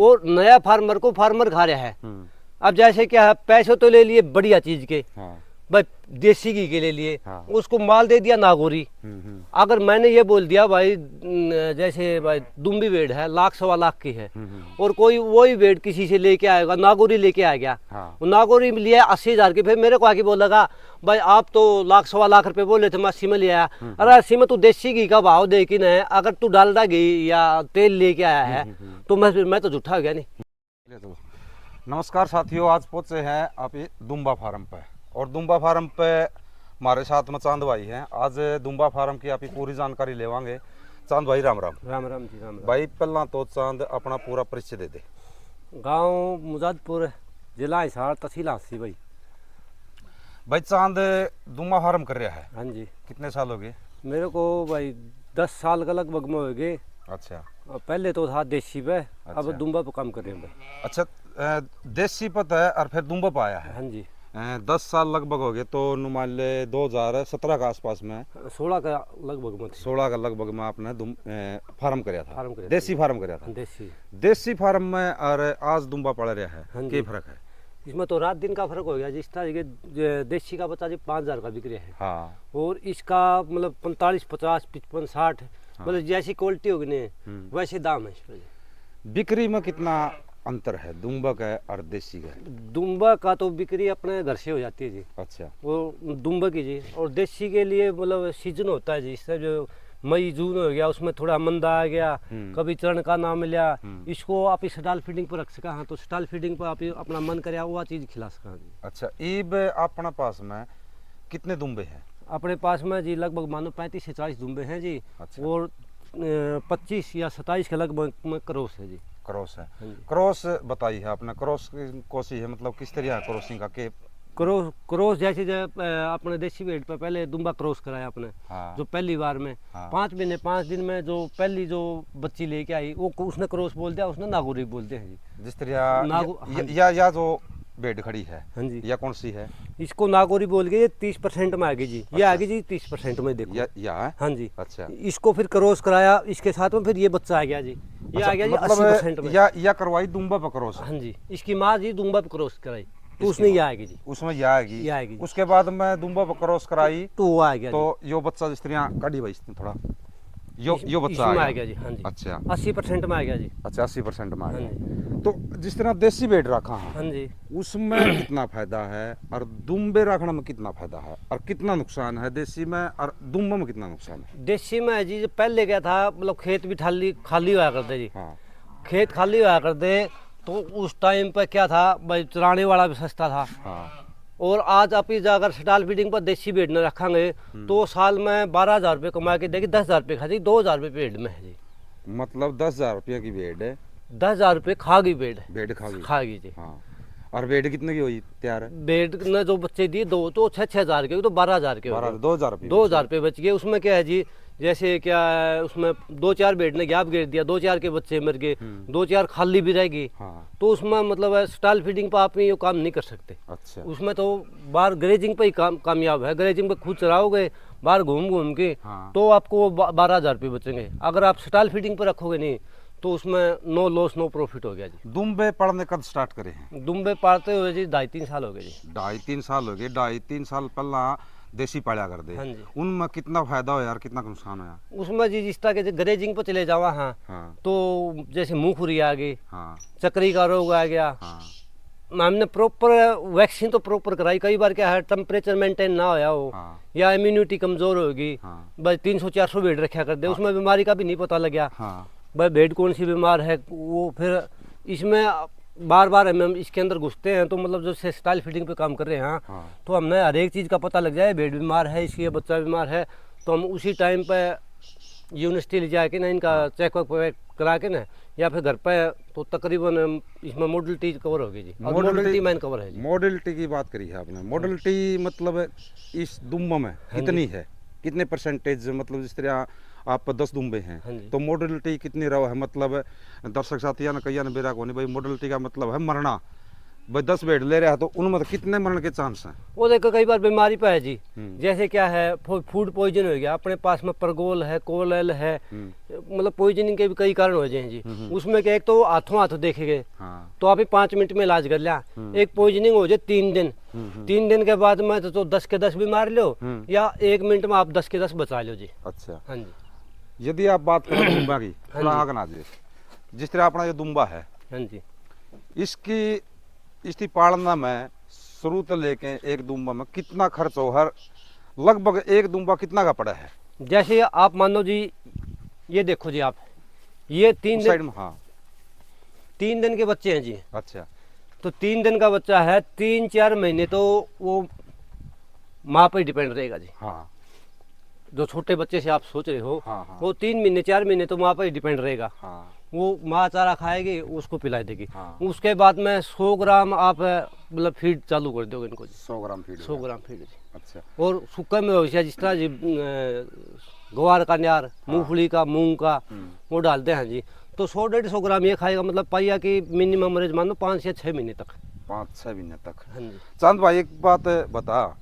और नया फार्मर को फार्मर खा रहा है। अब जैसे क्या है, पैसे तो ले लिए बढ़िया चीज के, भाई देसी घी के ले लिए, उसको माल दे दिया नागौरी। अगर मैंने ये बोल दिया भाई जैसे भाई दुम्बी वेड है 1,00,000-1,15,00,000 की है, और कोई वही वेड किसी से लेके आएगा, नागौरी लेके आ गया, नागौरी लिया 80,000 की, फिर मेरे को आके बोलेगा भाई आप तो 1,00,000-1,15,00,000 रुपए बोले थे, मैं 80 में ले आया। अरे 80 में तू देसी घी का भाव दे कि नहीं, अगर तू डालडा घी या तेल लेके आया है तो मैं तो झूठा हो गया नहीं। नमस्कार साथियों, आज पहुंचे हैं आप दुम्बा फार्म पे, और दुम्बा फार्म पे हमारे साथ में चांद भाई हैं। आज दुम्बा फार्म की आप पूरी जानकारी लेवांगे। चांद भाई राम राम। राम राम जी, राम राम भाई। पहला तो चांद अपना पूरा परिचय दे दे। गांव मुजादपुर, जिला हिसार, तहसील हांसी। भाई चांद दुम्बा फार्म कर रहा है? हाँ जी। कितने साल हो गए? मेरे को भाई 10 साल का लगभग में हो गए। अच्छा। पहले तो था देसी पे, अच्छा। अब दुम्बा पे काम कर रहे हैं भाई। अच्छा, देसी पता है और फिर दुम्बा पे आया है? हाँ जी। 10 साल लगभग हो गए, तो नुमान ले 2017 का आसपास में, 16 का लगभग में, 16 का लगभग में आपने फार्म कराया था? फार्म कराया, देसी फार्म कराया था? देसी फार्म में और आज दुम्बा पड़ रहा है। हाँ, क्या फर्क है इसमें? तो रात दिन का फर्क हो गया। जिस तरह के देसी का बच्चा जी 5,000 का बिक रहा है, हाँ, और इसका मतलब 45, 50, 55, 60, मतलब जैसी क्वालिटी होगी नहीं वैसे दाम है इस पर। बिक्री में कितना अंतर है दुम्बा का और देसी का? दुम्बा का तो बिक्री अपने घर से हो जाती है जी। अच्छा। वो दुम्बा की जी, और देसी के लिए मतलब सीजन होता है जी। इससे जो मई जून हो गया, उसमें थोड़ा मंदा आ गया, कभी चरण का ना मिला, इसको आप स्टाल फीडिंग पर रख सका। हाँ, तो स्टाल फीडिंग पर आप अपना मन करे वो चीज़ खिला सका जी। अच्छा, ईब अपना पास में कितने दुम्बे हैं? अपने पास में जी लगभग मानो 35 से 40 दुम्बे हैं जी। अच्छा। और 25 या 27 के लगभग में क्रॉस है जी। क्रॉस है? क्रॉस बताइए आपने, क्रॉस कौसी है, मतलब किस तरह क्रॉसिंग का? के क्रॉस जैसे अपने देसी वेट पे पहले दुम्बा क्रॉस कराया अपने। हाँ। जो पहली बार में 5 महीने 5 दिन में जो पहली जो बच्ची लेके आई वो उसने क्रॉस बोल दिया, उसने नागौरी बोल दिया जी। जिस तरह या जो बेड खड़ी है, हाँ जी, या कौन सी है? इसको नागौरी बोल के 30% में आ गई जी। ये आ गई जी 30% में, देखो या है? हाँ जी। अच्छा। इसको फिर क्रॉस कराया, इसके साथ में फिर ये बच्चा आ गया जी। ये आ गया जी 80% में। या करवाई दुम्बा पर क्रॉस? हाँ जी। इसकी माँ जी दुम्बा पर क्रॉस कराई तो उसमें ये आएगी जी। उसमें ये आएगी। उसके बाद मैं दुम्बा पर क्रॉस कराई तो वो आ गया, तो यो बच्चा जिस तरह काटी भाई थोड़ा यो बच्चा आ गया जी। हाँ जी। अच्छा, 80% में आ गया जी। अच्छा, 80% में आ गया। तो जिस तरह देसी बेड रखा है, हाँ जी, उसमें कितना फायदा है और दुम्बे रखने में कितना फायदा है और कितना नुकसान है देसी में और दुम्बे में कितना नुकसान है? देसी में जी पहले क्या था, मतलब खेत भी खाली हुआ करते जी। हाँ। खेत खाली हुआ करते तो उस टाइम पर क्या था भाई, चराने वाला भी सस्ता था। हाँ। और आज आप अगर स्टाल फीडिंग पर देसी बेड न रखेंगे तो साल में 12,000 रुपये कमा के देगी, 10,000 रुपये खा जी, 2,000 रुपये बेड में है जी। मतलब 10,000 रुपये की बेड है, 10,000 रुपये खा गई बेड खागी जी। हाँ। और बेड कितने की हुई तैयार है? बेड ने जो बच्चे दिए दो तो 6,000 के, तो 12,000 के, 2,000 रुपये बच गए। उसमें क्या है जी, जैसे क्या है, उसमें 2-4 बेड ने गैप घेर दिया, 2-4 के बच्चे मर गए, 2-4 खाली भी रहेगी। हाँ। तो उसमें मतलब स्टाल फीडिंग पर आप ये काम नहीं कर सकते। अच्छा। उसमें तो बाहर ग्रेजिंग पे ही कामयाब है। ग्रेजिंग पे खुद चराओगे बाहर घूम के, हाँ। तो आपको 12,000 रुपये बचेंगे। अगर आप स्टाल फीडिंग पर रखोगे नहीं तो उसमें नो लॉस नो प्रॉफिट हो गया जी। दुम्बे पढ़ने कब स्टार्ट करे हैं? दुम्बे पालते हुए जी 2.5-3 साल हो गए जी। 2.5-3 साल हो गए। 2.5-3 साल पहला देसी पाला कर दे। हाँ जी। उनमें कितना फायदा हो यार, कितना नुकसान हो यार? उसमें जी जिस तरह के ग्रेजिंग पर चले जावा, हाँ, हाँ। तो जैसे मुंहखुरी आ गई, हाँ। चक्री का रोग आ गया। हाँ। हमने प्रॉपर वैक्सीन तो प्रॉपर कराई। कई बार क्या है, टेम्परेचर मेंटेन ना होया हो, हाँ। या इम्यूनिटी कमजोर होगी, हाँ। बस 300-400 बेड रखा कर दे। हाँ। उसमें बीमारी का भी नहीं पता लग गया, हाँ। भाई बेड कौन सी बीमार है। वो फिर इसमें बार बार हम इसके अंदर घुसते हैं, तो मतलब जो स्टाइल फीडिंग पे काम कर रहे हैं, हाँ। तो हमने हर एक चीज़ का पता लग जाए, बेड बीमार है, इसकी बच्चा बीमार है, तो हम उसी टाइम पे यूनिवर्सिटी ले जाके ना इनका चेकअप करा के ना, या फिर घर पे, तो तकरीबन इसमें मॉडलिटी कवर होगी जी। मॉडलिटी मैन कवर है जी। मॉडलिटी की बात करी है आपने। मॉडलिटी मतलब इस दुम्बे में कितनी है, कितने परसेंटेज? मतलब जिस तरह आप 10 दुम्बे हैं, तो मॉडलिटी कितनी रहो है? मतलब दर्शक साथियों ने कई बेरा को नहीं भाई, मॉडलिटी का मतलब है मरना, भाई 10 बेड ले रहा है तो उनमें तो कितने मरण के चांस हैं? वो देखो कई बार बीमारी पे है जी, जैसे क्या है फूड पॉइजन हो गया, अपने पास में परगोल है, कोलेल है, मतलब पॉइजनिंग के भी कई कारण हो जाए जी। उसमें क्या, एक तो हाथों हाथ देखे गए तो आप 5 मिनट में इलाज कर लिया, एक पॉइजनिंग हो जाए 3 दिन, 3 दिन के बाद में तो 10 के 10 बीमार लो, या 1 मिनट में आप 10 के 10 बचा लो जी। अच्छा, हाँ जी। यदि आप बात करें दुम्बा की, थोड़ा आगे ना जी, जिस तरह अपना ये दुम्बा है, हाँ जी, इसकी पालना में शुरू से लेके एक दुम्बा में कितना खर्च हो, हर लगभग एक दुम्बा कितना का पड़ा है? जैसे आप मान लो जी, ये देखो जी आप, ये 3 साइड दिन, में, हाँ 3 दिन के बच्चे हैं जी। अच्छा, तो 3 दिन का बच्चा है, 3-4 महीने तो वो माँ पर डिपेंड रहेगा जी। हाँ जो छोटे बच्चे से आप सोच रहे हो, हाँ हाँ वो 3 महीने 4 महीने तो माँ पर डिपेंड रहेगा। हाँ वो माँ चारा खाएगी, उसको पिलाई देगी। हाँ। उसके बाद में 100 ग्राम आप मतलब फीड चालू कर दोगे इनको जी। 100 ग्राम फीड 100 ग्राम फीड जी। अच्छा, और सूखे में हो जिस तरह जी ग्वार का न्यार, मूंगफली का, मूंग का, वो डालते हैं जी। तो 100-150 ग्राम ये खाएगा, मतलब पाइया की मिनिमम रेंज मान लो 5 से 6 महीने तक। 5-6 महीने तक। हाँ जी, चांद भाई एक बात बता,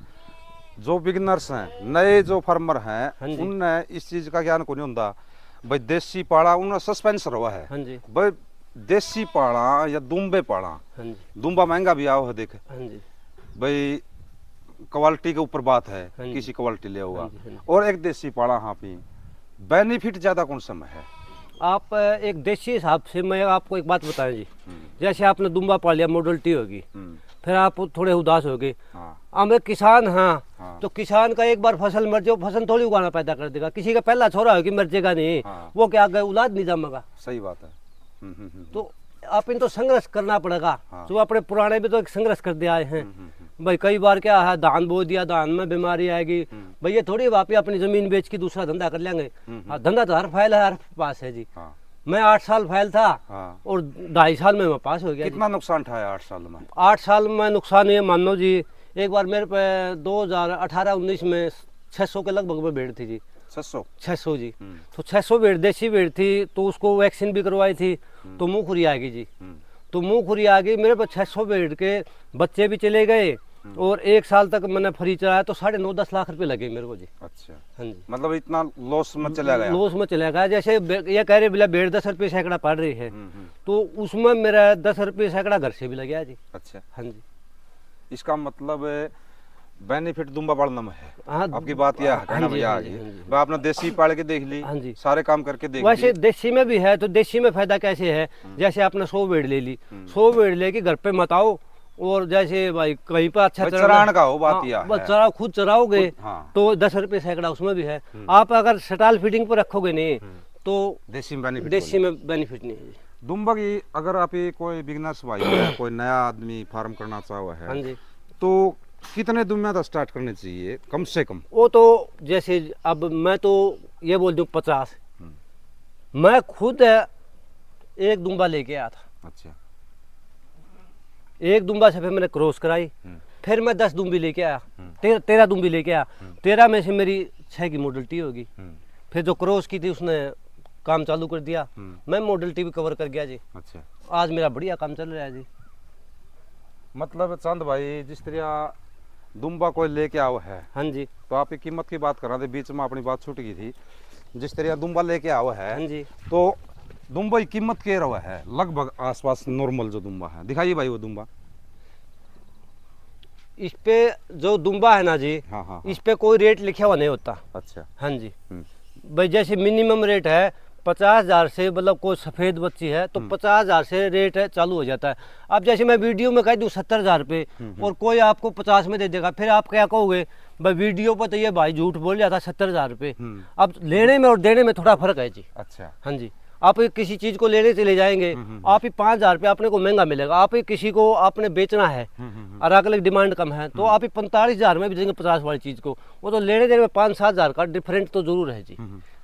जो बिगिनर्स हैं, नए जो फार्मर हाँ हैं, जी। उनने इस चीज का ज्ञान को नहीं होता भाई, देसी पाड़ा उन्हें सस्पेंस हुआ है हाँ जी, भाई, देसी पाड़ा या दुम्बे पाड़ा, हाँ जी, दुम्बा महंगा भी आओ है देख हाँ जी, भाई, क्वालिटी के ऊपर बात है, हाँ जी। किसी क्वालिटी ले होगा, हाँ जी, हाँ जी। और एक देसी पाड़ा, हाँ भी बेनिफिट ज्यादा कौन सा में है? आप एक देसी हिसाब से मैं आपको एक बात बताएं जी, जैसे आपने दुम्बा पाल लिया, मॉडल टी होगी, फिर आप थोड़े उदास हो गए, हाँ हम एक किसान, हाँ, हाँ तो किसान का एक बार फसल मर जाए, फसल थोड़ी उगाना पैदा कर देगा, किसी का पहला छोरा हो कि मर जाएगा नहीं, हाँ। वो क्या गए औलाद नहीं जमेगा। सही बात है। तो आप इन तो संघर्ष करना पड़ेगा। हाँ। जो अपने पुराने भी तो एक संघर्ष कर दिया आए हैं भाई। कई बार क्या है, धान बो दिया, धान में बीमारी आएगी भाई, ये थोड़ी वापी अपनी जमीन बेच के दूसरा धंधा कर लेंगे। हाँ, धंधा तो हर फाइल है, हर पास है जी। हाँ मैं 8 साल फाइल था, हाँ। और 2.5 साल में मैं पास हो गया। कितना नुकसान उठाया 8 साल में? 8 साल में नुकसान ये मान लो जी, एक बार मेरे पे 2018-19 में 600 के लगभग में भेड़ थी जी। 600 जी। तो 600 भेड़, देसी भेड़ थी, तो उसको वैक्सीन भी करवाई थी, तो मुंह खुरी आ गई जी। तो मुंह खुरी आ गई, मेरे पे 600 भेड़ के बच्चे भी चले गए, और 1 साल तक मैंने फ्री चलाया, तो 9.5-10 लाख रुपए लगे मेरे को जी। अच्छा, हाँ जी, मतलब इतना लॉस में चला गया? लॉस में चला गया। जैसे ये कह रहे बोला भेड़ 10 रुपये सैकड़ा पड़ रही है, तो उसमें मेरा 10 रुपये सैकड़ा घर से भी लग गया जी। अच्छा, हाँ जी, इसका मतलब बेनिफिट दुम्बा पालना में है। हाँ, आपकी बात यह है, कहना भैया आगे भाई, आपने देसी पाल के देख ली, हाँ जी, सारे काम करके देख वैसे ली। देसी में भी है, तो देसी में फायदा कैसे है, जैसे आपने 100 भेड़ ले ली, 100 भेड़ लेके घर पे मत आओ, और जैसे भाई कहीं पर अच्छा चरान का हो बात यह बस है। चराओ, खुद चराओगे हाँ। तो 10 रुपये सैकड़ा उसमें भी है। आप अगर स्टाल फीडिंग पर रखोगे नहीं तो देसी में बेनिफिट, देसी में बेनिफिट नहीं है। दुम्बा की अगर आप ये कोई बिगनर्स भाई है, कोई नया आदमी फार्म करना चाह हाँ है, जी, तो कितने दुम्बा तो स्टार्ट करने चाहिए कम से कम? वो तो जैसे अब मैं तो ये बोल दूं 50, मैं खुद एक दुम्बा लेके आया था। अच्छा, एक दुम्बा से फिर मैंने क्रॉस कराई, फिर मैं 10 दुम्बी लेके आया, 13 दुम्बी लेके आया, 13 में से मेरी 6 की मॉडल टी होगी। फिर जो क्रॉस की थी उसने काम चालू कर दिया, मैं मॉडल टी भी कवर कर गया जी। अच्छा, आज मेरा बढ़िया काम चल रहा है जी। मतलब चंद भाई, जिस तरह दुम्बा कोई लेके आओ है, हाँ जी, तो आप कीमत की बात कर रहे थे, बीच में अपनी बात छूट गई थी। जिस तरह दुम्बा लेके आओ है, हाँ जी, तो दुम्बा की कीमत क्या रहा है लगभग आसपास? नॉर्मल जो दुम्बा है दिखाइए भाई, वो दुम्बा इस पे जो दुम्बा है ना जी, हाँ हाँ, इस पे कोई रेट लिखा हुआ नहीं होता। अच्छा, हाँ जी, भाई जैसे मिनिमम रेट है 50,000 से, मतलब कोई सफ़ेद बच्ची है तो 50,000 से रेट है चालू हो जाता है। अब जैसे मैं वीडियो में कह दूँ 70,000 रुपये, और कोई आपको 50 में दे देगा, फिर आप क्या कहोगे भाई वीडियो पर तो ये भाई झूठ बोल जाता 70,000 रुपये। अब लेने में और देने में थोड़ा फर्क है जी। अच्छा, हाँ जी, आप किसी चीज़ को लेने चले जाएंगे, आप ही 5,000 रुपये अपने को महंगा मिलेगा। आप ही किसी को आपने बेचना है और अगले डिमांड कम है, तो आप ही 45,000 में भी देंगे 50 वाली चीज़ को, वो तो लेने देने में 5-7,000 का डिफरेंट तो जरूर है जी।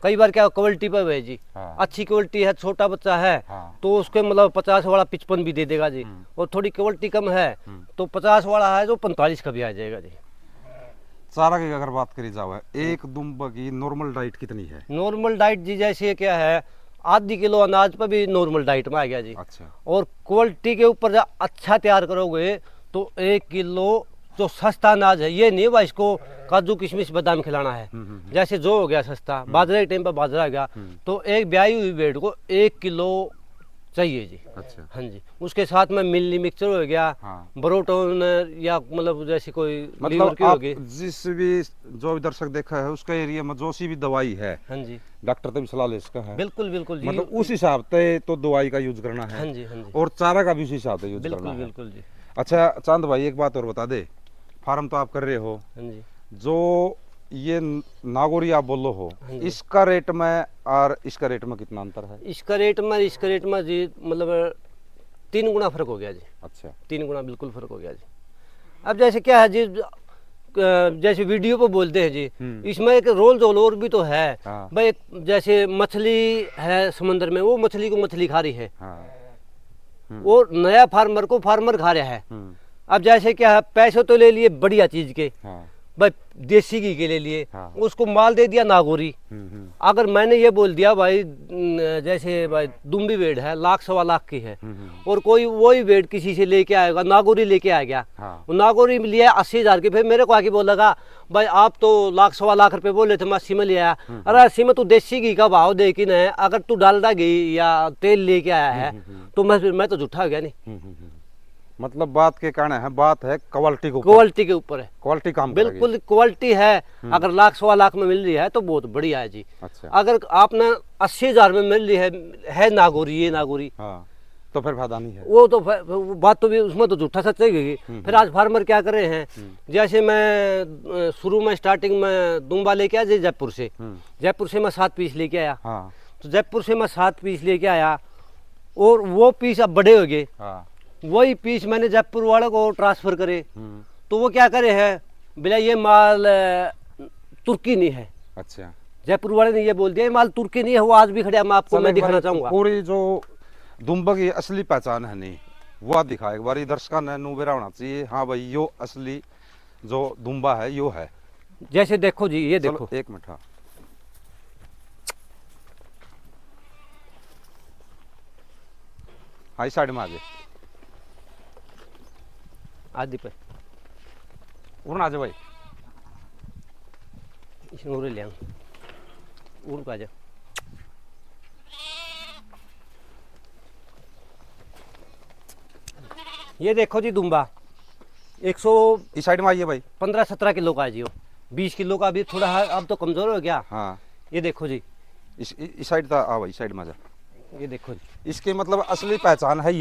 कई बार क्या क्वालिटी पर है जी, हाँ। अच्छी क्वालिटी है, छोटा बच्चा है, हाँ। तो उसके मतलब 50 वाला 55 भी दे देगा जी, और थोड़ी क्वालिटी कम है तो 50 वाला है तो 45 का भी आ जाएगा जी। चारा की अगर बात करी जाए, एक दुम्बा की नॉर्मल डाइट कितनी है? नॉर्मल डाइट जी जैसे क्या है, आधी किलो अनाज पर भी नॉर्मल डाइट में आ गया जी। अच्छा। और क्वालिटी के ऊपर जब अच्छा तैयार करोगे तो 1 किलो जो सस्ता अनाज है, ये नहीं भाई इसको काजू किशमिश बादाम खिलाना है। जैसे जो हो गया सस्ता, बाजरा के टाइम पर बाजरा आ गया, तो एक ब्याई हुई भेड़ को 1 किलो चाहिए जी। अच्छा। हाँ जी, उसके साथ में मिल्ली मिक्सचर हो गया, हाँ। ब्रोटोन या मतलब जैसे कोई लीवर मतलब की आप होगी। जिस भी जो भी दर्शक देखा है उसका एरिया में जो सी भी दवाई है, हाँ जी, डॉक्टर तो भी सलाह ले इसका है। बिल्कुल बिल्कुल जी। मतलब उस हिसाब से तो दवाई का यूज करना है। हाँ जी, हाँ जी, और चारा का भी उसी हिसाब से यूज करना बिल्कुल है। बिल्कुल जी। अच्छा चांद भाई, एक बात और बता दे, फार्म तो आप कर रहे हो, हाँ जी, जो ये नागौरी आप बोलो हो, हाँ जी। इसका रेट में और इसका रेट में कितना अंतर है? इसका रेट में जी मतलब 3 गुना फर्क हो गया जी। अच्छा। 3 गुना बिल्कुल फर्क हो गया जी। अब जैसे क्या है जी, जैसे वीडियो पे बोलते हैं जी, इसमें एक रोल जोल और भी तो है। हाँ। भाई जैसे मछली है समुद्र में, वो मछली को मछली खा रही है, हाँ। वो नया फार्मर को फार्मर खा रहा है। अब जैसे क्या है, पैसे तो ले लिए बढ़िया चीज के, हाँ। भाई देसी घी के ले लिए, हाँ। उसको माल दे दिया नागौरी। अगर मैंने ये बोल दिया भाई जैसे भाई दुम्बी भेड़ है 1 सवा लाख की है, और कोई वही भेड़ किसी से लेके आएगा, नागौरी लेके आ गया, हाँ। वो नागौरी लिया 80,000 की, फिर मेरे को आके बोलेगा भाई आप तो 1 सवा लाख रुपए बोले थे, मैं 80 में लिया। अरे 80 में तू देसी घी का भाव दे कि नहीं, अगर तू डालडा घी या तेल लेके आया है तो मैं तो झूठा हो गया नहीं। मतलब बात के कारण है, बात है क्वालिटी को, क्वालिटी के ऊपर है, क्वालिटी काम बिल्कुल क्वालिटी है। अगर 1 सवा लाख में मिल रही है तो बहुत बढ़िया है जी। अच्छा। अगर आपने 80,000 में मिल रही है नागौरी, ये नागौरी, हाँ, तो फिर फायदा नहीं है। वो तो वो बात तो भी उसमें तो झूठा सच है। फिर आज फार्मर क्या कर रहे हैं, जैसे मैं शुरू में स्टार्टिंग में दुम्बा लेके आया जयपुर से, जयपुर से मैं 7 पीस लेके आया। हाँ। तो जयपुर से मैं 7 पीस लेके आया, और वो पीस अब बड़े हो गए। हाँ। वही पीस मैंने जयपुर वाले को ट्रांसफर करे, तो वो क्या करे है, बोला ये माल तुर्की नहीं है। अच्छा। जयपुर वाले ने ये बोल दिया ये माल तुर्की नहीं है, वो आज भी खड़ा है, मैं आपको मैं दिखाना चाहूंगा। पूरी जो दुम्बा की असली पहचान है नहीं, वो आप दिखाए एक बार दर्शकों ने नुबेरा होना चाहिए, हाँ भाई यो असली जो दुम्बा है यो है। जैसे देखो जी, ये देखो, 1 मिनट। हाँ। हाई साइड में आगे आदि पे उड़ना आ जाओ भाई, इसमें उड़े ले उड़ का जा। ये देखो जी दुम्बा 115-17 इस साइड में आइए भाई। किलो का है जी, वो 20 किलो का अभी थोड़ा है, अब तो कमजोर हो गया। हाँ। ये देखो जी, इस साइड था, आ भाई साइड में जा। ये देखो जी, इसके मतलब असली पहचान है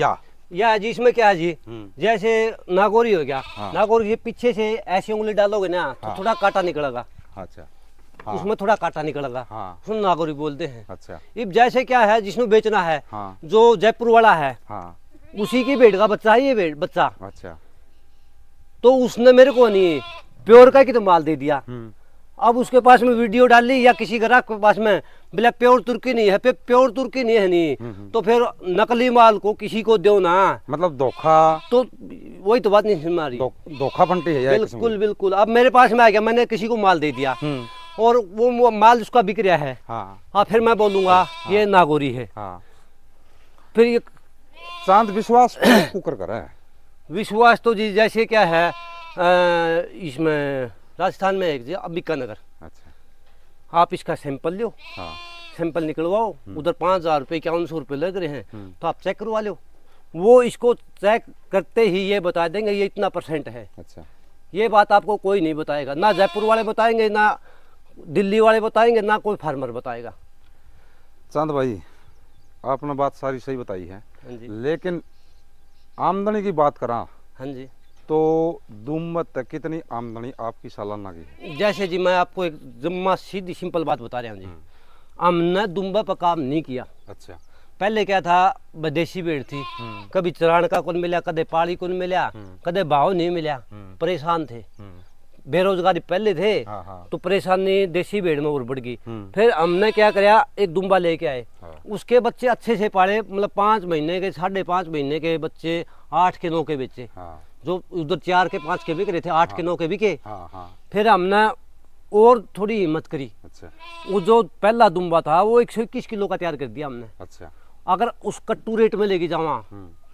या जी इसमें क्या है जी, जैसे नागौरी हो गया। हाँ। नागौरी पीछे से ऐसी उंगली डालोगे ना तो हाँ। थोड़ा कांटा निकलेगा। अच्छा। हाँ। उसमें थोड़ा कांटा निकलेगा। हाँ। उसमें नागौरी बोलते हैं। अच्छा। अब जैसे क्या है, जिसमें बेचना है, हाँ। जो जयपुर वाला है, हाँ। उसी की भेड़ का बच्चा है ये भेड़ बच्चा। अच्छा। तो उसने मेरे को नहीं प्योर का कि तो माल दे दिया। अब उसके पास में वीडियो डाल ली, या किसी ग्राहक के पास में बोला प्योर तुर्की नहीं है, प्योर तुर्की नहीं है नहीं, तो फिर नकली माल को किसी को दो ना, मतलब धोखा, तो वही तो बात नहीं समझ आ रही। धोखा फंटी है यार। बिल्कुल बिल्कुल। अब मेरे पास में आ गया, मैंने किसी को माल दे दिया, और वो माल उसका बिक रहा है। हाँ, फिर मैं बोलूंगा ये नागौरी है। हाँ। फिर ये चांद विश्वास कुकर कर है। विश्वास तो जी जैसे क्या है, इसमें राजस्थान में एक जी बीकानगर, अच्छा। आप इसका सैंपल लो। हाँ। सैंपल निकलवाओ, उधर 5,000 रुपये 5100 रुपये लग रहे हैं, तो आप चेक करवा लो। वो इसको चेक करते ही ये बता देंगे ये इतना % है। अच्छा। ये बात आपको कोई नहीं बताएगा, ना जयपुर वाले बताएंगे, ना दिल्ली वाले बताएंगे, ना कोई फार्मर बताएगा। चांद भाई आपने बात सारी सही बताई है, लेकिन आमदनी की बात करा, हाँ जी, तो दुम्बा तक कितनी आमदनी आपकी सालाना की? जैसे जी मैं आपको एक जम्मा सीधी सिंपल बात बता रहा हूँ जी, हमने दुम्बा पर काम नहीं किया। अच्छा। पहले क्या था, विदेशी भेड़ थी, कभी चरान का कौन मिला, कदे पाड़ी कौन मिला, कदे भाव नहीं मिला, परेशान थे, बेरोजगारी पहले थे। हाँ हाँ। तो परेशानी देसी भेड़ में और बढ़ गई। फिर हमने क्या किया, एक दुम्बा लेके आए। हाँ। उसके बच्चे अच्छे से पाले, मतलब 5 महीने के 5.5 महीने के बच्चे 8 के 9 के बेचे। हाँ। जो उधर 4 के 5 के बिक रहे थे, 8 के 9 के बिके। हाँ हाँ। फिर हमने और थोड़ी हिम्मत करी। अच्छा वो जो पहला दुम्बा था वो 121 किलो का तैयार कर दिया हमने। अच्छा अगर उस कट्टू रेट में लेके जावा,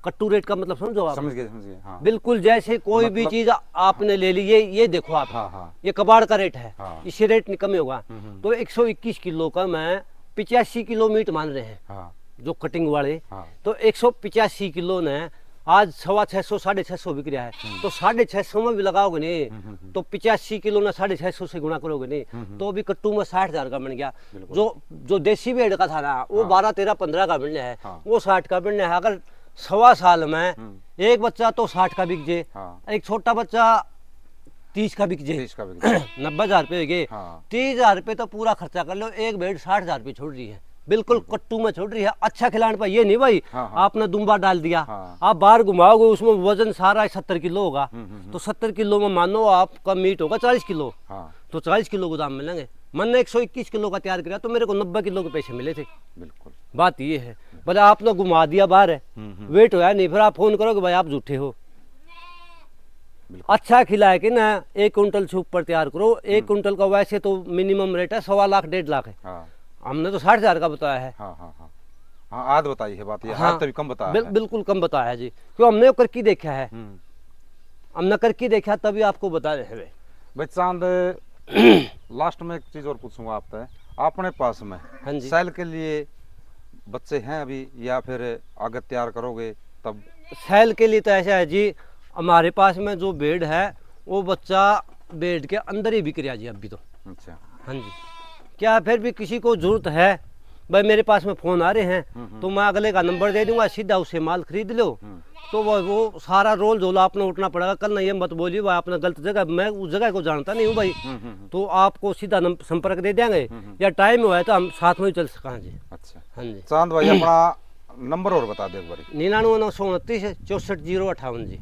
कट्टू रेट का मतलब समझो आप? समझ गए हाँ। बिल्कुल जैसे कोई भी चीज आपने ले ली, ये देखो आप, हाँ हाँ ये कबाड़ का रेट है, हाँ। इससे रेट नहीं कम होगा। तो 121 किलो का मैं 85 किलो मीट मान रहे हैं हाँ जो कटिंग वाले। हाँ। तो 185 किलो ने आज 650 650 बिक रहा है, तो 650 में भी लगाओगे नहीं तो 85 किलो ना 650 से गुणा करोगे नहीं तो भी कट्टू में 60,000 का बन गया। जो देसी भेड़ का था ना वो 12 13 15 का बनना है, वो 60 का बनना है। अगर 1.25 साल में एक बच्चा तो 60 का बिक जे, एक छोटा बच्चा 30 का बिक जे, 90,000 रुपये हो गए। 30,000 रुपये तो पूरा खर्चा कर लो, एक भेड़ 60,000 रुपये छोड़ रही है, बिल्कुल कट्टू में छोड़ रही है। अच्छा खिलाने पर ये नहीं भाई आपने दुम्बा डाल दिया, आप बाहर घुमाओगे उसमें वजन सारा 70 किलो होगा, तो 70 किलो में मानो आपका मीट होगा 40 किलो, तो 40 किलो गोदाम मिलेंगे। मैंने 121 किलो का तैयार किया तो मेरे को 90 किलो के पैसे मिले थे। बिल्कुल बात ये है, बोले आपने घुमा दिया बाहर है, वेट होया नहीं, फिर आप फोन करोगे भाई आप झूठे हो। अच्छा खिलाए कि ना 1 कुंटल से ऊपर तैयार करो। 1 कुंटल का वैसे तो मिनिमम रेट है 1.25 लाख 1.5 लाख है, हमने तो 60,000 का बताया है। हाँ आज बताई है बात, ये आज तभी कम बताया है। बिल्कुल कम बताया है जी, क्यों हमने करके देखा है, हमने करके देखा तभी आपको बता रहे हैं भाई। चांद लास्ट में एक चीज और पूछूंगा आपसे, अपने पास में हाँ जी सेल के लिए बच्चे हैं अभी या फिर आगे तैयार करोगे तब? सेल के लिए तो ऐसा है जी, हमारे पास में जो बेड है वो बच्चा बेड के अंदर ही बिक रहा जी अभी तो। अच्छा हाँ जी, क्या फिर भी किसी को जरूरत है भाई मेरे पास में फोन आ रहे हैं तो मैं अगले का नंबर दे दूंगा, सीधा उससे माल खरीद लो। तो वो सारा रोल झोला आपने उठना पड़ेगा। कल ना ये मत बोलिए भाई आपने गलत जगह, मैं उस जगह को जानता नहीं हूँ भाई, तो आपको सीधा संपर्क दे देंगे या टाइम हुआ है तो हम साथ में ही चल सका जी। अच्छा हाँ जी चांद भाई अपना नंबर और बता दे एक बार। 99 929 64 058 जी।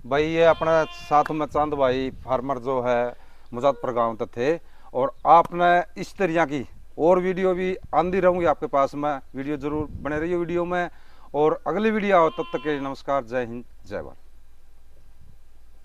भाई ये अपने साथ में चांद भाई फार्मर जो है मुजादपुर गांव तक थे, और आपने इस तरह की और वीडियो भी आंदी रहूंगी आपके पास में, वीडियो जरूर बने रहिए वीडियो में। और अगली वीडियो आओ तब तक के लिए नमस्कार, जय हिंद, जय भारत।